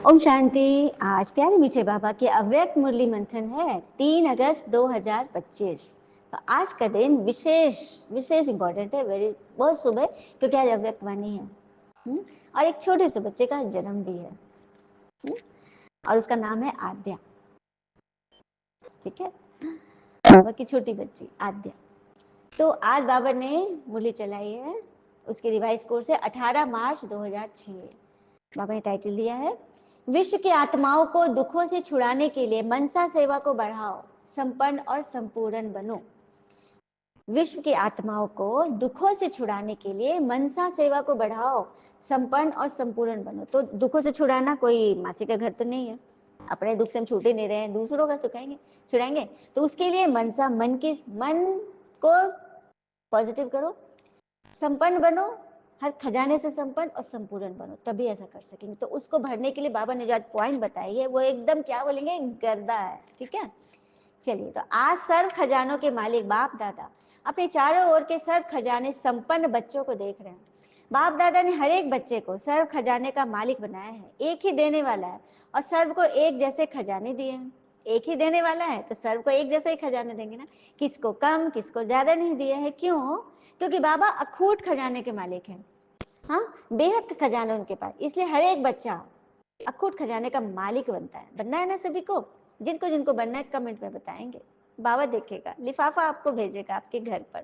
ओम शांति। आज प्यारे मीठे बाबा के अव्यक्त मुरली मंथन है 3 अगस्त 2025। तो आज का दिन विशेष विशेष इंपॉर्टेंट है, बहुत शुभ है, क्योंकि आज अव्यक्त वाणी है। और एक छोटे से बच्चे का जन्म भी है। और उसका नाम है आद्या। ठीक है, बाबा की छोटी बच्ची आद्या। तो आज बाबा ने मुरली चलाई है, उसके रिवाइज कोर्स है 18 मार्च 2006। बाबा ने टाइटल दिया है विश्व की आत्माओं को दुखों से छुड़ाने के लिए मनसा सेवा को बढ़ाओ, संपन्न और संपूर्ण बनो। विश्व की आत्माओं को दुखों से छुड़ाने के लिए मनसा सेवा को बढ़ाओ, संपन्न और संपूर्ण बनो। तो दुखों से छुड़ाना कोई मासी का घर तो नहीं है, अपने दुख से हम छूटे नहीं रहे हैं, दूसरों का सुखाएंगे छुड़ाएंगे। तो उसके लिए मनसा, मन को पॉजिटिव करो, संपन्न बनो, हर खजाने से संपन्न और संपूर्ण बनो, तभी ऐसा कर सकेंगे। तो उसको भरने के लिए बाबा ने जो आज पॉइंट बताई है वो एकदम क्या बोलेंगे, गर्दा है। ठीक है, चलिए। तो आज सर्व खजानों के मालिक बाप दादा अपने चारों ओर के सर्व खजाने संपन्न बच्चों को देख रहे हैं। बाप दादा ने हर एक बच्चे को सर्व खजाने का मालिक बनाया है, एक ही देने वाला है और सर्व को एक जैसे खजाने दिए हैं। एक ही देने वाला है तो सर्व को एक जैसे ही खजाने देंगे ना, किसको कम किसको ज्यादा नहीं दिया है। क्यों? क्योंकि बाबा अखूट खजाने के मालिक हैं। हाँ, बेहद खजाना उनके पास, इसलिए हर एक बच्चा अखूट खजाने का मालिक बनना है ना सभी को। जिनको जिनको बनना है कमेंट में बताएंगे, बाबा देखेगा, लिफाफा आपको भेजेगा आपके घर पर।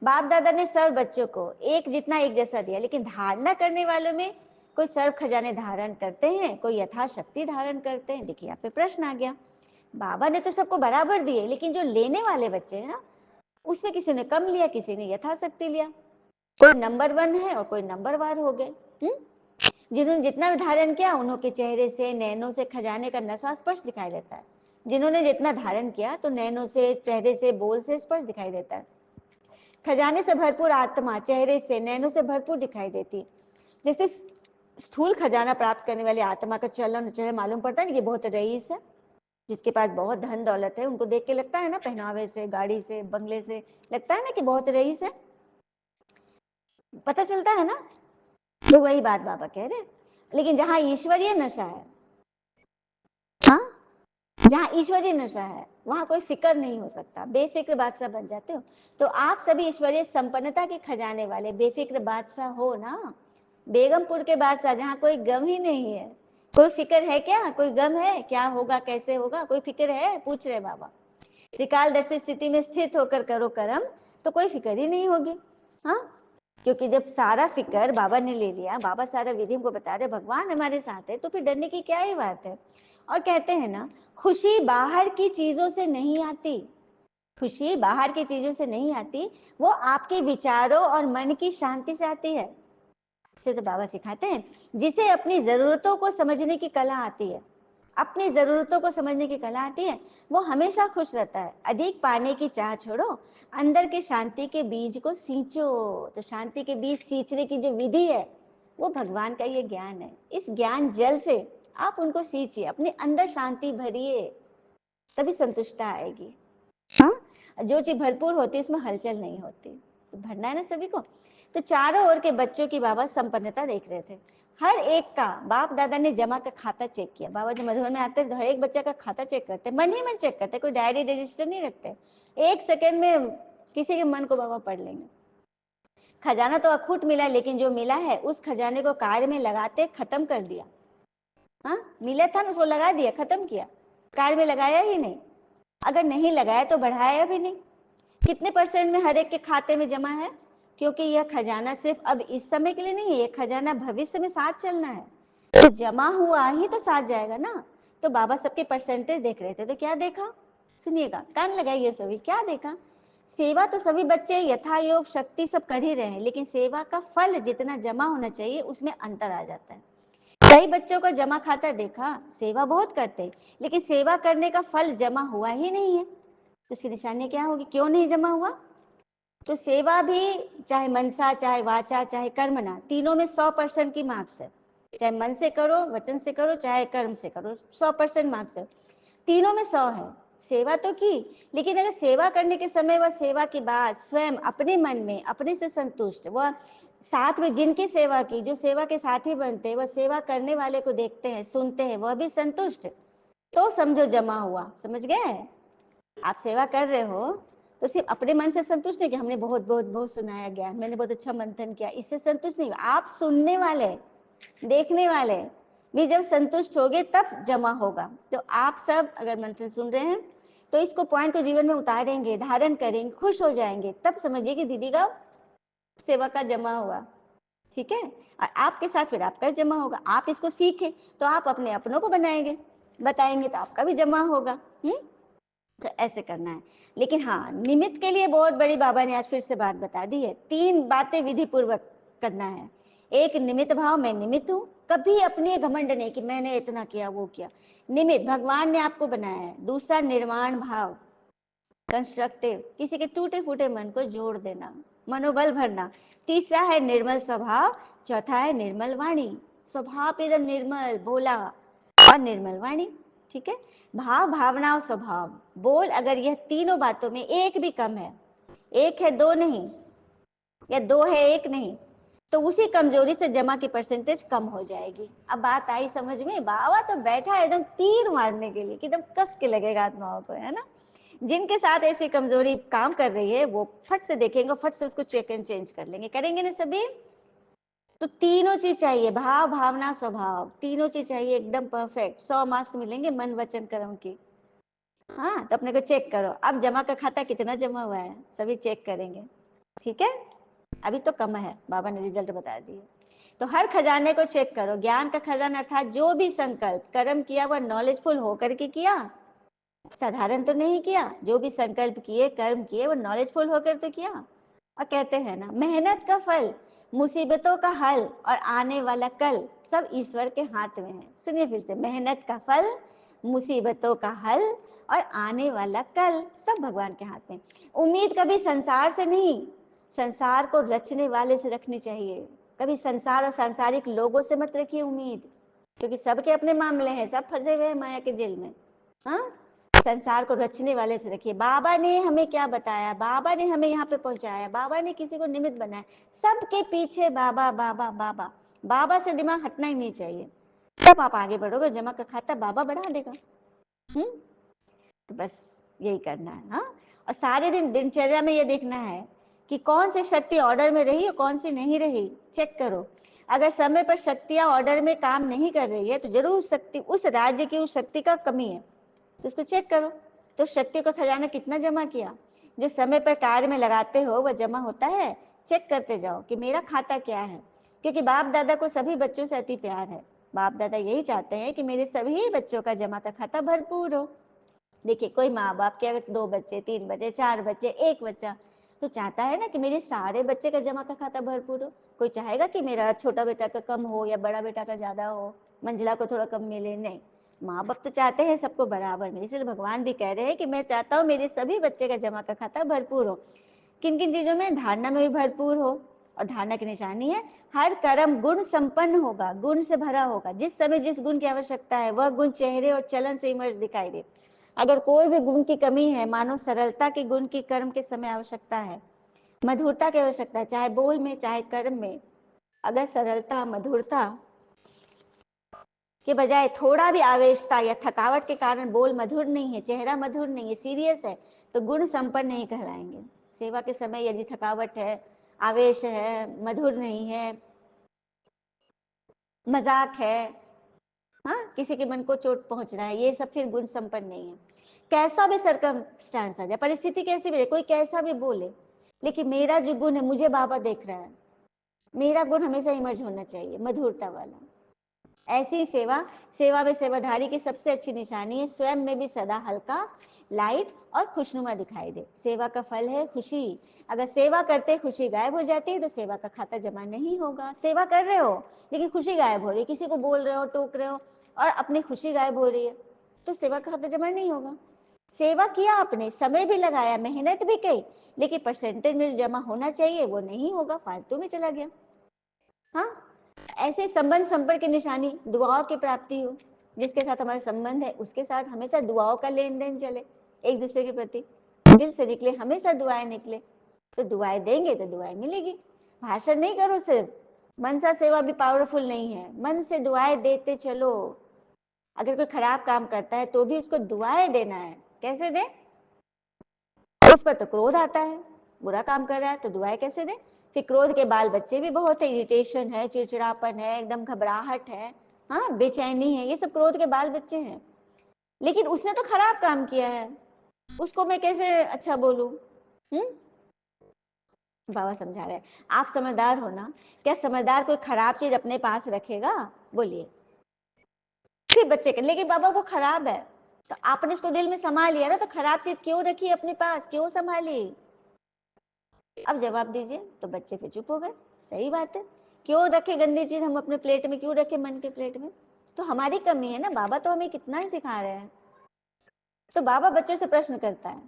बाप दादा ने सर्व बच्चों को एक जितना एक जैसा दिया, लेकिन धारणा करने वालों में कोई सर्व खजाने धारण करते हैं, कोई यथाशक्ति धारण करते हैं। देखिए यहाँ पे प्रश्न आ गया, बाबा ने तो सबको बराबर दिए, लेकिन जो लेने वाले बच्चे हैं ना, उसमें किसी ने कम लिया, किसी ने यथाशक्ति लिया। कोई नंबर 1 है और कोई नंबर वार हो गए। जिन्होंने जितना धारण किया उन्होंने चेहरे से नैनों से खजाने का नशा स्पर्श दिखाई देता है। जिन्होंने जितना धारण किया तो नैनों से, चेहरे से, बोल से स्पर्श दिखाई देता है। खजाने से भरपूर आत्मा चेहरे से, नैनों से भरपूर दिखाई देती। जैसे स्थूल खजाना प्राप्त करने वाली आत्मा का चलन चेहरे मालूम पड़ता है ना कि बहुत रईस है, जिसके पास बहुत धन दौलत है, उनको देख के लगता है ना, पहनावे से, गाड़ी से, बंगले से लगता है ना कि बहुत रईस है, पता चलता है ना। तो वही बात बाबा कह रहे हैं। लेकिन जहां ईश्वरीय नशा है, हाँ, जहां ईश्वरीय नशा है वहां कोई फिक्र नहीं हो सकता, बेफिक्र बादशाह बन जाते हो। तो आप सभी ईश्वरीय संपन्नता के खजाने वाले बेफिक्र बादशाह हो ना। बेगमपुर के बादशाह, जहां कोई गम ही नहीं है। कोई फिक्र है क्या? कोई गम है? क्या होगा, कैसे होगा, कोई फिक्र है? पूछ रहे बाबा। त्रिकालदर्शी स्थिति में स्थित होकर करो कर्म, तो कोई फिक्र ही नहीं होगी। हाँ, क्योंकि जब सारा फिक्र बाबा ने ले लिया, बाबा सारा विधि को बता रहे, भगवान हमारे साथ है, तो फिर डरने की क्या ही बात है। और कहते हैं ना, खुशी बाहर की चीजों से नहीं आती, खुशी बाहर की चीजों से नहीं आती, वो आपके विचारों और मन की शांति से आती है। इसे तो बाबा सिखाते हैं, जिसे अपनी जरूरतों को समझने की कला आती है, अपनी जरूरतों को समझने की कला आती है, वो हमेशा खुश रहता है। अधिक पाने की चाह छोड़ो, अंदर के शांति के बीज को सींचो। तो शांति के बीज सींचने की जो विधि है वो भगवान का ये ज्ञान है। इस ज्ञान जल से आप उनको सींचिए, अपने अंदर शांति भरिए, तभी संतुष्टता आएगी। हाँ, जो चीज भरपूर होती है उसमें हलचल नहीं होती। तो भरना है ना सभी को। तो चारों ओर के बच्चों की बाबा संपन्नता देख रहे थे। हर एक का बाप दादा ने जमा का खाता चेक किया। बाबा जब मधुबन में आते तो हर एक बच्चा का खाता चेक करते, मन ही मन चेक करते, कोई डायरी रजिस्टर नहीं रखते। 1 सेकेंड में किसी के मन को बाबा पढ़ लेंगे। खजाना तो अखूट मिला, लेकिन जो मिला है उस खजाने को कार्य में लगाते खत्म कर दिया। हाँ, मिला था ना, उसको लगा दिया, खत्म किया, कार्य में लगाया ही नहीं। अगर नहीं लगाया तो बढ़ाया भी नहीं। कितने % में हर एक के खाते में जमा है? क्योंकि यह खजाना सिर्फ अब इस समय के लिए नहीं है, यह खजाना भविष्य में साथ चलना है। तो जमा हुआ ही तो साथ जाएगा ना। तो बाबा सबके परसेंटेज देख रहे थे, तो क्या देखा? सुनिएगा, कान लगाइए सभी। क्या देखा? सेवा तो सभी बच्चे यथा योग शक्ति सब कर ही रहे हैं, लेकिन सेवा का फल जितना जमा होना चाहिए उसमें अंतर आ जाता है। कई बच्चों का जमा खाता देखा, सेवा बहुत करते, लेकिन सेवा करने का फल जमा हुआ ही नहीं है। तो उसकी निशानी क्या होगी? क्यों नहीं जमा हुआ? तो सेवा भी चाहे मनसा, चाहे वाचा, चाहे कर्मना, तीनों में 100% की मार्क्स है। चाहे मन से करो, वचन से करो, चाहे कर्म से करो, 100% मार्क्स है। तीनों में 100 है। सेवा तो की, लेकिन अगर सेवा करने के समय वह सेवा के बाद स्वयं अपने मन में अपने से संतुष्ट, वह साथ में जिनकी सेवा की, जो सेवा के साथी बनते हैं, वह सेवा करने वाले को देखते हैं, सुनते हैं, वह भी संतुष्ट, तो समझो जमा हुआ। समझ गए? आप सेवा कर रहे हो तो सिर्फ अपने मन से संतुष्ट नहीं कि हमने बहुत बहुत बहुत सुनाया ज्ञान, मैंने बहुत अच्छा मंथन किया, इससे संतुष्ट नहीं। आप सुनने वाले, देखने वाले भी जब संतुष्ट होगे तब जमा होगा। तो आप सब अगर मंथन सुन रहे हैं तो इसको पॉइंट को जीवन में उतारेंगे, धारण करेंगे, खुश हो जाएंगे, तब समझिए कि दीदी का सेवा का जमा हुआ। ठीक है? और आपके साथ फिर आपका जमा होगा। आप इसको सीखे तो आप अपने अपनों को बनाएंगे, बताएंगे तो आपका भी जमा होगा। तो ऐसे करना है। लेकिन हाँ, निमित्त के लिए बहुत बड़ी बाबा ने आज फिर से बात बता दी है। 3 बातें विधि पूर्वक करना है। एक निमित्त भाव, मैं निमित्त हूं, कभी अपने घमंड नहीं कि मैंने इतना किया वो किया, निमित्त भगवान ने आपको बनाया है। दूसरा निर्माण भाव, कंस्ट्रक्टिव, किसी के टूटे फूटे मन को जोड़ देना, मनोबल भरना। तीसरा है निर्मल स्वभाव, चौथा है निर्मल वाणी, स्वभाव एकदम निर्मल, भोला और निर्मल वाणी। ठीक है? भाव, भावना और स्वभाव, बोल, अगर यह तीनों बातों में एक भी कम है, एक है दो नहीं, या दो है एक नहीं, तो उसी कमजोरी से जमा की परसेंटेज कम हो जाएगी। अब बात आई समझ में? बाबा तो बैठा है एकदम तीर मारने के लिए कि एकदम कस के लगेगा आत्माओं को, है ना? जिनके साथ ऐसी कमजोरी काम कर रही है वो फट से देखेंगे, फट से उसको चेक एंड चेंज कर लेंगे। करेंगे ना सभी? तो तीनों चीज चाहिए, भाव, भावना, स्वभाव, तीनों चीज चाहिए एकदम परफेक्ट। 100 मार्क्स मिलेंगे मन वचन कर्म की। हाँ, तो अपने को चेक करो, अब जमा का खाता कितना जमा हुआ है, सभी चेक करेंगे। ठीक है? अभी तो कम है, बाबा ने रिजल्ट बता दिए। तो हर खजाने को चेक करो। ज्ञान का खजाना अर्थात जो भी संकल्प कर्म किया वह नॉलेजफुल होकर के किया, साधारण तो नहीं किया। जो भी संकल्प किए, कर्म किए, वो नॉलेजफुल होकर तो किया। और कहते हैं ना, मेहनत का फल, मुसीबतों का हल और आने वाला कल सब ईश्वर के हाथ में है। सुनिए फिर से, मेहनत का फल, मुसीबतों का हल और आने वाला कल सब भगवान के हाथ में। उम्मीद कभी संसार से नहीं, संसार को रचने वाले से रखनी चाहिए। कभी संसार और सांसारिक लोगों से मत रखिए उम्मीद, क्योंकि सबके अपने मामले हैं, सब फंसे हुए हैं माया के जेल में। हाँ, संसार को रचने वाले से रखिए। बाबा ने हमें क्या बताया, बाबा ने हमें यहाँ पे पहुंचाया, बाबा ने किसी को निमित्त बनाया, सबके पीछे बाबा बाबा बाबा। बाबा से दिमाग हटना ही नहीं चाहिए, तब आप आगे बढ़ोगे। जमा का खाता बाबा बढ़ा देगा। तो बस यही करना है। हाँ, और सारे दिन दिनचर्या में ये देखना है कि कौन सी शक्ति ऑर्डर में रही और कौन सी नहीं रही, चेक करो। अगर समय पर शक्तियां ऑर्डर में काम नहीं कर रही है तो जरूर शक्ति, उस राज्य की उस शक्ति का कमी है, तो उसको चेक करो। तो शक्ति का खजाना कितना जमा किया, जो समय पर कार्य में लगाते हो वह जमा होता है। चेक करते जाओ कि मेरा खाता क्या है, क्योंकि बाप दादा को सभी बच्चों से अति प्यार है। बाप दादा यही चाहते हैं कि मेरे सभी बच्चों का जमा का खाता भरपूर हो। देखिए, कोई माँ बाप के अगर 2 बच्चे, 3 बच्चे, 4 बच्चे, 1 बच्चा, तो चाहता है ना कि मेरे सारे बच्चे का जमा का खाता भरपूर हो। कोई चाहेगा कि मेरा छोटा बेटा का कम हो या बड़ा बेटा का ज्यादा हो, मंजिला को थोड़ा कम मिले, नहीं। माँ बाप तो चाहते हैं सबको बराबर मिले। इसलिए भगवान भी कह रहे हैं कि मैं चाहता हूँ मेरे सभी बच्चे का जमा का खाता भरपूर हो। किन किन चीजों में? धारणा में भी भरपूर हो। और धारणा की निशानी है हर कर्म गुण संपन्न होगा, गुण से भरा होगा। जिस समय जिस गुण की आवश्यकता है वह गुण चेहरे और चलन से इमर्ज दिखाई दे। अगर कोई भी गुण की कमी है, मानो सरलता के गुण की कर्म के समय आवश्यकता है, मधुरता की आवश्यकता है, चाहे बोल में चाहे कर्म में। अगर सरलता, मधुरता के बजाय थोड़ा भी आवेशता या थकावट के कारण बोल मधुर नहीं है, चेहरा मधुर नहीं है, सीरियस है, तो गुण संपन्न नहीं कहलाएंगे। सेवा के समय यदि थकावट है, आवेश है, मधुर नहीं है, मजाक है, हाँ, किसी के मन को चोट पहुंच रहा है, ये सब फिर गुण संपन्न नहीं है। कैसा भी सर्कमस्टांस आ जाए, परिस्थिति कैसी भी, कोई कैसा भी बोले, लेकिन मेरा जो गुण है, मुझे बाबा देख रहा है, मेरा गुण हमेशा इमर्ज होना चाहिए, मधुरता वाला। ऐसी सेवा, सेवा में सेवाधारी की सबसे अच्छी निशानी है स्वयं में भी सदा हल्का, लाइट और खुशनुमा दिखाई दे। सेवा का फल है खुशी। अगर सेवा करते खुशी गायब हो जाती है तो सेवा का खाता जमा नहीं होगा। सेवा कर रहे हो लेकिन खुशी गायब हो रही है, किसी को बोल रहे हो, टोक रहे हो और अपनी खुशी गायब हो रही है, तो सेवा का खाता जमा नहीं होगा। सेवा किया आपने, समय भी लगाया, मेहनत भी की, लेकिन परसेंटेज में जमा होना चाहिए वो नहीं होगा, फालतू में चला गया। हाँ, ऐसे संबंध संपर्क की निशानी दुआओं की प्राप्ति हो। जिसके साथ हमारा संबंध है उसके साथ हमेशा दुआओं का लेन देन चले, एक दूसरे के प्रति दिल से निकले, हमेशा दुआएं निकले, तो दुआएं देंगे तो दुआएं मिलेगी। भाषण नहीं करो सिर्फ, मनसा सेवा भी पावरफुल नहीं है, मन से दुआएं देते चलो। अगर कोई खराब काम करता है तो भी उसको दुआएं देना है। कैसे दे? उस पर तो क्रोध आता है, बुरा काम कर रहा है तो दुआएं कैसे दे? फिर क्रोध के बाल बच्चे भी बहुत है, इरिटेशन है, चिड़चिड़ापन है, एकदम घबराहट है, हाँ बेचैनी है, ये सब क्रोध के बाल बच्चे हैं। लेकिन उसने तो खराब काम किया है, उसको मैं कैसे अच्छा बोलूं? बाबा समझा रहे हैं, आप समझदार हो ना? क्या समझदार कोई खराब चीज अपने पास रखेगा? बोलिए। फिर बच्चे के, लेकिन बाबा वो खराब है तो आपने उसको दिल में संभाल लिया ना, तो खराब चीज क्यों रखी अपने पास, क्यों संभाली? अब जवाब दीजिए। तो बच्चे फिर चुप हो गए। सही बात है, क्यों रखे गंदी चीज हम अपने प्लेट में, क्यों रखे मन के प्लेट में? तो हमारी कमी है ना, बाबा तो हमें कितना ही सिखा रहे हैं। तो बाबा बच्चों से प्रश्न करता है,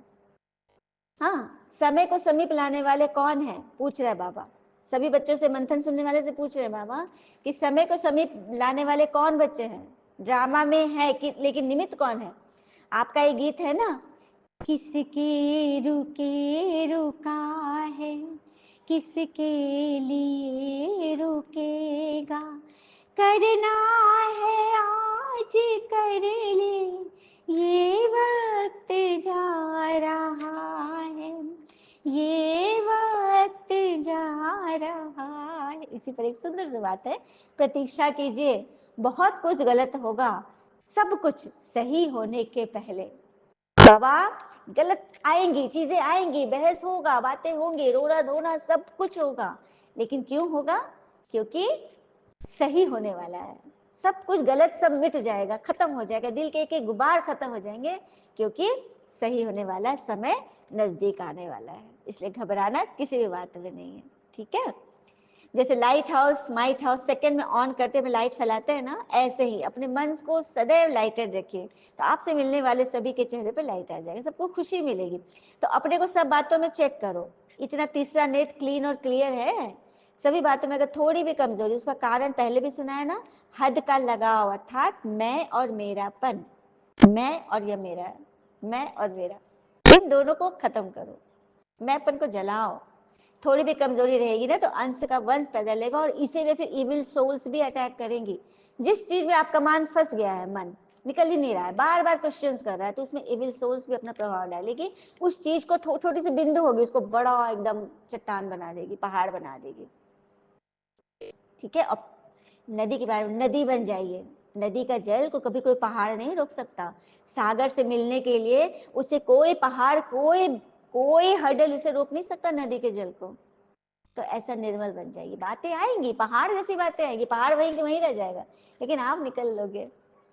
हाँ समय को समीप लाने वाले कौन है, पूछ रहे बाबा। सभी बच्चों से, मंथन सुनने वाले से पूछ रहे बाबा कि समय को समीप लाने वाले कौन बच्चे हैं? ड्रामा में है कि, लेकिन निमित्त कौन है? आपका ये गीत है ना, किसके रुके रुका है, किसके लिए रुकेगा, करना है आज कर ले, ये वक्त जा रहा है, ये वक्त जा रहा है। इसी पर एक सुंदर सी बात है, प्रतीक्षा कीजिए, बहुत कुछ गलत होगा, सब कुछ सही होने के पहले। बाबा, गलत आएंगी, चीजें आएंगी, बहस होगा, बातें होंगी, रोना धोना सब कुछ होगा, लेकिन क्यों होगा? क्योंकि सही होने वाला है। सब कुछ गलत सब मिट जाएगा, खत्म हो जाएगा, दिल के एक एक गुबार खत्म हो जाएंगे, क्योंकि सही होने वाला है, समय नजदीक आने वाला है। इसलिए घबराना किसी भी बात में नहीं है, ठीक है? जैसे light house, might house second में ऑन करते हुए लाइट फैलाते हैं ना, ऐसे ही अपने मन को सदैव लाइटेड रखिए, तो आपसे मिलने वाले सभी के चेहरे पे लाइट आ जाएगी, सबको खुशी मिलेगी। तो अपने को सब बातों में चेक करो, इतना तीसरा नेट क्लीन और क्लियर है। सभी बातों में अगर थोड़ी भी कमजोरी, उसका कारण पहले भी सुना है ना, हद का लगाव, अर्थात मैं और मेरापन, मैं और यह मेरा है, मैं और मेरा, इन दोनों को खत्म करो, मैंपन को जलाओ। थोड़ी भी कमजोरी रहेगी ना तो अंश का वंश पैदा लेगा, और इसी में फिर इविल सोल्स भी अटैक करेंगी। जिस चीज में आपका मन फंस गया है, मन निकल ही नहीं रहा है, बार बार क्वेश्चंस कर रहा है, तो उसमें इविल सोल्स भी अपना प्रभाव डालेगी। उस चीज को छोटी सी बिंदु होगी, उसको बड़ा एकदम चट्टान बना देगी, पहाड़ बना देगी, ठीक है? अब नदी के बारे में, नदी बन जाइए, नदी का जल को कभी कोई पहाड़ नहीं रोक सकता। सागर से मिलने के लिए उसे कोई पहाड़, कोई कोई हर्डल उसे रोक नहीं सकता, नदी के जल को। तो ऐसा निर्मल बन जाइए, बातें आएंगी, पहाड़ जैसी बातें आएंगी, पहाड़ वहीं के वहीं रह जाएगा, लेकिन आप निकल लोगे,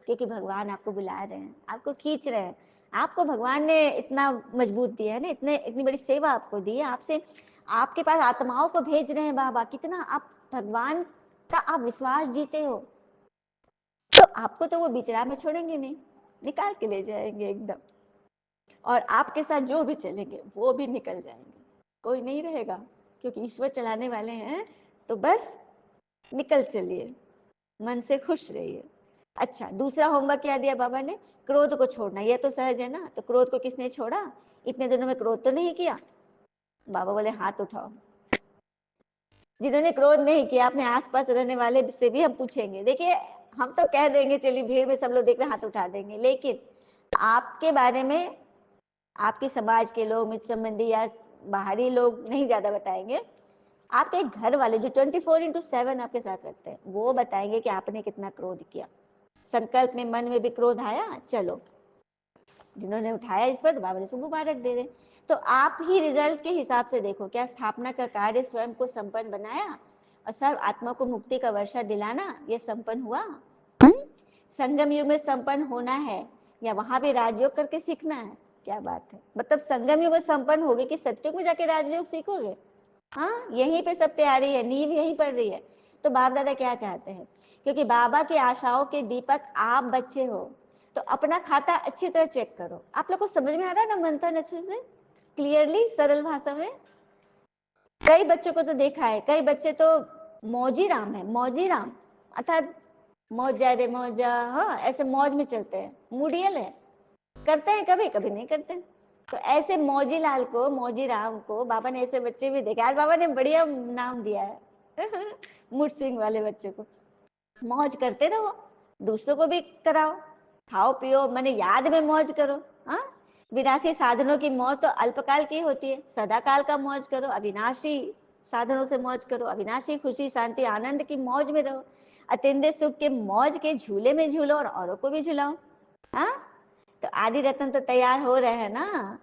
क्योंकि भगवान आपको बुला रहे हैं, आपको खींच रहे हैं। आपको भगवान ने इतना मजबूत दिया है ना, इतनी बड़ी सेवा आपको दी है, आपसे, आपके पास आत्माओं को भेज रहे हैं बाबा। कितना आप भगवान का आप विश्वास जीते हो, तो आपको तो वो बिचड़ा में छोड़ेंगे नहीं, निकाल के ले जाएंगे एकदम, और आपके साथ जो भी चलेंगे वो भी निकल जाएंगे, कोई नहीं रहेगा, क्योंकि ईश्वर चलाने वाले हैं। तो बस निकल चलिए, मन से खुश रहिए। अच्छा, दूसरा होमवर्क क्या दिया बाबा ने? क्रोध को छोड़ना। यह तो सहज है ना, तो क्रोध को किसने छोड़ा? इतने दिनों में क्रोध तो नहीं किया? बाबा बोले हाथ उठाओ। जिन्होंने क्रोध नहीं किया, अपने आसपास रहने वाले से भी हम पूछेंगे। देखिए, हम तो कह देंगे चलिए भीड़ में सब लोग देख रहे हाथ उठा देंगे, लेकिन आपके बारे में आपके समाज के लोग, मित्र संबंधी या बाहरी लोग नहीं ज्यादा बताएंगे, आपके घर वाले जो 24/7 आपके साथ रहते हैं, वो बताएंगे कि आपने कितना क्रोध किया। संकल्प में, मन में भी क्रोध आया, चलो जिन्होंने उठाया इस पर, तो बाबा ने सब मुबारक दे रहे। तो आप ही रिजल्ट के हिसाब से देखो, क्या स्थापना का कार्य स्वयं को संपन्न बनाया और सर्व आत्मा को मुक्ति का वर्षा दिलाना, ये संपन्न हुआ? संगम युग में संपन्न होना है, या वहां भी राजयोग करके सीखना है? क्या बात है, मतलब संगम युग में संपन्न होगे कि सत्युग में जाके राजयोग सीखोगे? हाँ, यहीं पे सब तैयारी है, नींव यहीं पड़ रही है। तो बाप दादा क्या चाहते हैं? क्योंकि बाबा की आशाओं के दीपक आप बच्चे हो, तो अपना खाता अच्छी तरह चेक करो। आप लोग को समझ में आ रहा है ना मंथन अच्छे से, क्लियरली, सरल भाषा में? कई बच्चों को तो देखा है, कई बच्चे तो मौजी राम है, मौजी राम, अर्थात मौजा रे मौजा, हाँ ऐसे मौज में चलते हैं, मूडियल है, करते हैं कभी कभी नहीं करते, तो ऐसे मौजी लाल को, मौजी राम को बाबा ने ऐसे बच्चे भी देखे। आज बाबा ने बढ़िया नाम दिया है मूड स्विंग वाले बच्चों को। मौज करते रहो, दूसरों को भी कराओ, खाओ पियो, मैंने याद में मौज करो। हाँ, विनाशी साधनों की मौज तो अल्पकाल की होती है, सदाकाल का मौज करो। अविनाशी साधनों से मौज करो, अविनाशी खुशी शांति आनंद की मौज में रहो। अतिंद्रिय सुख के मौज के झूले में झूलो और औरों को भी झुलाओ। हाँ, तो आदि रत्न तो तैयार हो रहे हैं ना,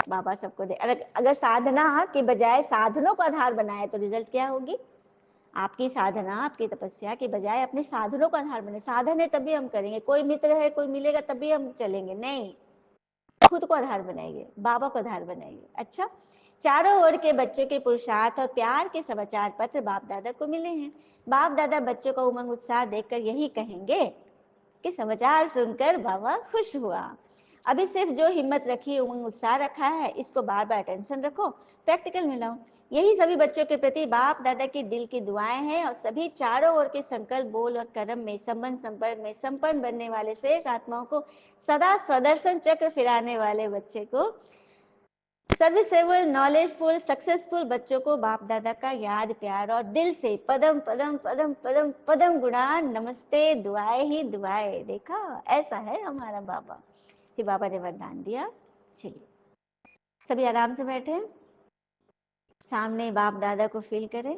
बाबा सबको दे। अगर साधना के बजाय साधनों को आधार बनाए तो रिजल्ट क्या होगी? आपकी साधना, आपकी तपस्या के बजाय अपने साधनों को आधार बने। साधन है तभी हम करेंगे, कोई मित्र है, कोई मिलेगा तभी हम चलेंगे, नहीं, खुद को आधार बनाइए, बाबा को आधार बनाइए। अच्छा, चारों ओर के बच्चों के पुरुषार्थ और प्यार के समाचार पत्र बाप दादा को मिले हैं। बाप दादा बच्चों का उमंग उत्साह देखकर यही कहेंगे कि समाचार सुनकर बाबा खुश हुआ। अभी सिर्फ जो हिम्मत रखी, उमंग उत्साह रखा है, इसको बार बार टेंशन रखो, प्रैक्टिकल में लाओ। यही सभी बच्चों के प्रति बाप दादा की दिल की दुआएं हैं। और सभी चारों ओर के संकल्प, बोल और कर्म में, संबंध संपर्क में संपन्न बनने वाले श्रेष्ठ आत्माओं को, सदा स्वदर्शन चक्र फिराने वाले बच्चे को, सर्विसेबल, नॉलेजफुल, सक्सेसफुल बच्चों को बाप दादा का याद, प्यार और दिल से पदम पदम पदम पदम पदम गुणा नमस्ते, दुआएं ही दुआएं। देखा, ऐसा है हमारा बाबा। फिर बाबा ने वरदान दिया। चलिए सभी आराम से बैठे, सामने बाप दादा को फील करें,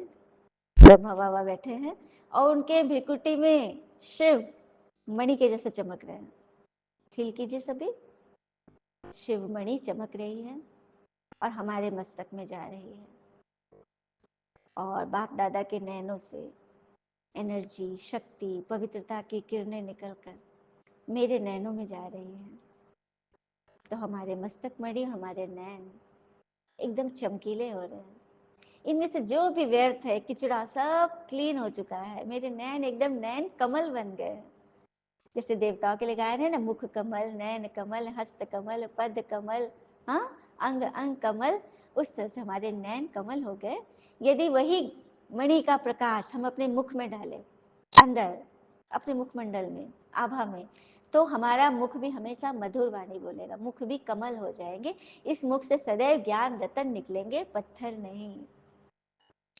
ब्रह्मा बाबा बैठे हैं और उनके भ्रिकुटी में शिव मणि के जैसे चमक रहे हैं। फील कीजिए सभी, शिव मणि चमक रही है और हमारे मस्तक में जा रही है। और बाप दादा के नैनों से एनर्जी, शक्ति, पवित्रता की किरणें निकलकर मेरे नैनों में जा रही हैं। तो हमारे मस्तक मणि, हमारे नैन एकदम चमकीले हो रहे हैं। इनमें से जो भी व्यर्थ है, किचड़ा, सब क्लीन हो चुका है। मेरे नैन एकदम नैन कमल बन गए। जैसे देवताओं के लिए गायन है ना, मुख कमल, नैन कमल, हस्त कमल, पद कमल, हाँ, अंग अंग कमल, उस तरह से हमारे नैन कमल हो गए। यदि वही मणि का प्रकाश हम अपने मुख में डालें, अंदर अपने मुखमंडल में, आभा में, तो हमारा मुख भी हमेशा मधुर वाणी बोलेगा, मुख भी कमल हो जाएंगे। इस मुख से सदैव ज्ञान रतन निकलेंगे, पत्थर नहीं।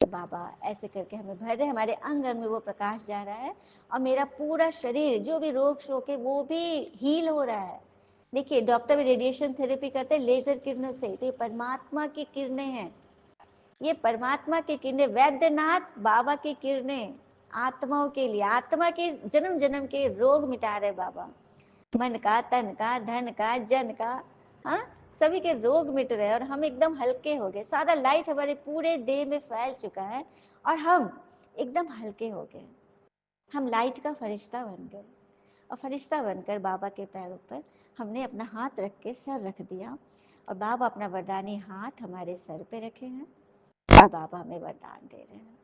बाबा ऐसे करके हमें भर रहे, हमारे अंग अंग में वो प्रकाश जा रहा है और मेरा पूरा शरीर, जो भी रोग शोक है, वो भी हील हो रहा है। देखिए, डॉक्टर भी रेडिएशन थेरेपी करते हैं लेजर किरणों से, तो ये परमात्मा की किरणें हैं, ये परमात्मा की किरणें, वैद्यनाथ बाबा की किरणें आत्माओं के लिए, आत्मा के जन्म जन्म के रोग मिटा रहे बाबा, मन का, तन का, धन का, जन का, हाँ, सभी के रोग मिट रहे हैं और हम एकदम हल्के हो गए। सारा लाइट हमारे पूरे देह में फैल चुका है और हम एकदम हल्के हो गए। हम लाइट का फरिश्ता बन गए और फरिश्ता बनकर बाबा के पैरों पर हमने अपना हाथ रख के सर रख दिया और बाबा अपना वरदानी हाथ हमारे सर पे रखे हैं और बाबा हमें वरदान दे रहे हैं।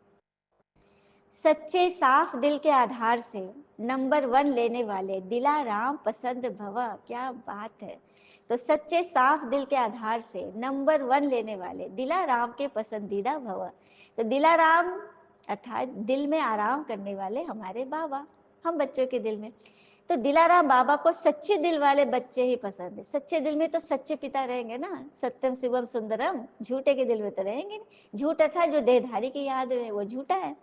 सच्चे साफ दिल के आधार से नंबर 1 लेने वाले दिलाराम पसंद भवा। क्या बात है। तो सच्चे साफ दिल के आधार से नंबर 1 लेने वाले दिलाराम के पसंदीदा भवा। तो दिलाराम अर्थात दिल में आराम करने वाले हमारे बाबा, हम बच्चों के दिल में। तो दिलाराम बाबा को सच्चे दिल वाले बच्चे ही पसंद है। सच्चे दिल में तो सच्चे पिता रहेंगे ना, सत्यम शिवम सुंदरम। झूठे के दिल में तो रहेंगे नहीं। झूठ अर्थात जो देहधारी की याद में, वो झूठा है।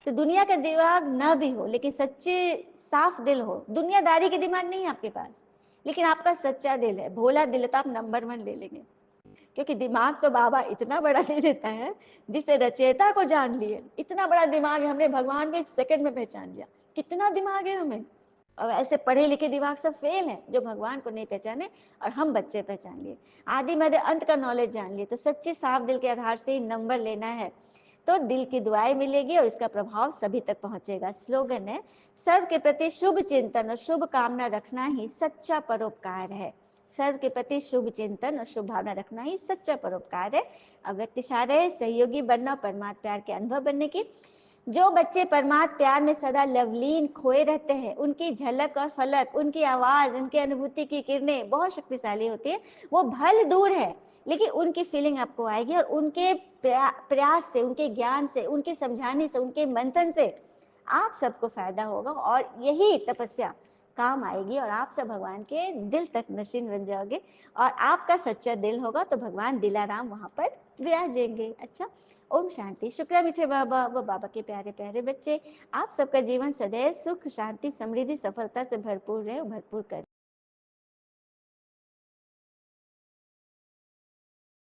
तो दुनिया का दिमाग ना भी हो लेकिन सच्चे साफ दिल हो, दुनियादारी के दिमाग नहीं है आपके पास, लेकिन आपका सच्चा दिल है, भोला दिल है, तो आप नंबर 1 ले लेंगे। क्योंकि दिमाग तो बाबा इतना बड़ा दे देता है, जिसे रचयिता को जान लिए, इतना बड़ा दिमाग है, हमने भगवान को 1 सेकंड में पहचान लिया। कितना दिमाग है हमें। और ऐसे पढ़े लिखे दिमाग सब फेल है जो भगवान को नहीं पहचाने, और हम बच्चे पहचान लिए, आदि मध्य अंत का नॉलेज जान लिए। तो सच्चे साफ दिल के आधार से ही नंबर लेना है, तो दिल की दुआएं मिलेगी और इसका प्रभाव सभी तक पहुंचेगा। स्लोगन है, सर्व के प्रति शुभ चिंतन और शुभ कामना रखना ही सच्चा परोपकार है। सर्व के प्रति शुभ चिंतन और शुभ भावना रखना ही सच्चा परोपकार है। अव्यक्त इशारे है सहयोगी बनना, परमात्मा प्यार के अनुभव बनने की। जो बच्चे परमात्मा प्यार में सदा लवलीन खोए रहते हैं, उनकी झलक और फलक, उनकी आवाज, उनकी अनुभूति की किरणें बहुत शक्तिशाली होती है। वो भले दूर है लेकिन उनकी फीलिंग आपको आएगी और उनके प्रयास से, उनके ज्ञान से, उनके समझाने से, उनके मंथन से आप सबको फायदा होगा। और यही तपस्या काम आएगी और आप सब भगवान के दिल तक नशीन बन जाओगे और आपका सच्चा दिल होगा तो भगवान दिलाराम वहाँ पर विराजेंगे। अच्छा, ओम शांति। शुक्ला मीठे बाबा व बाबा के प्यारे प्यारे बच्चे, आप सबका जीवन सदैव सुख शांति समृद्धि सफलता से भरपूर रहे, भरपूर कर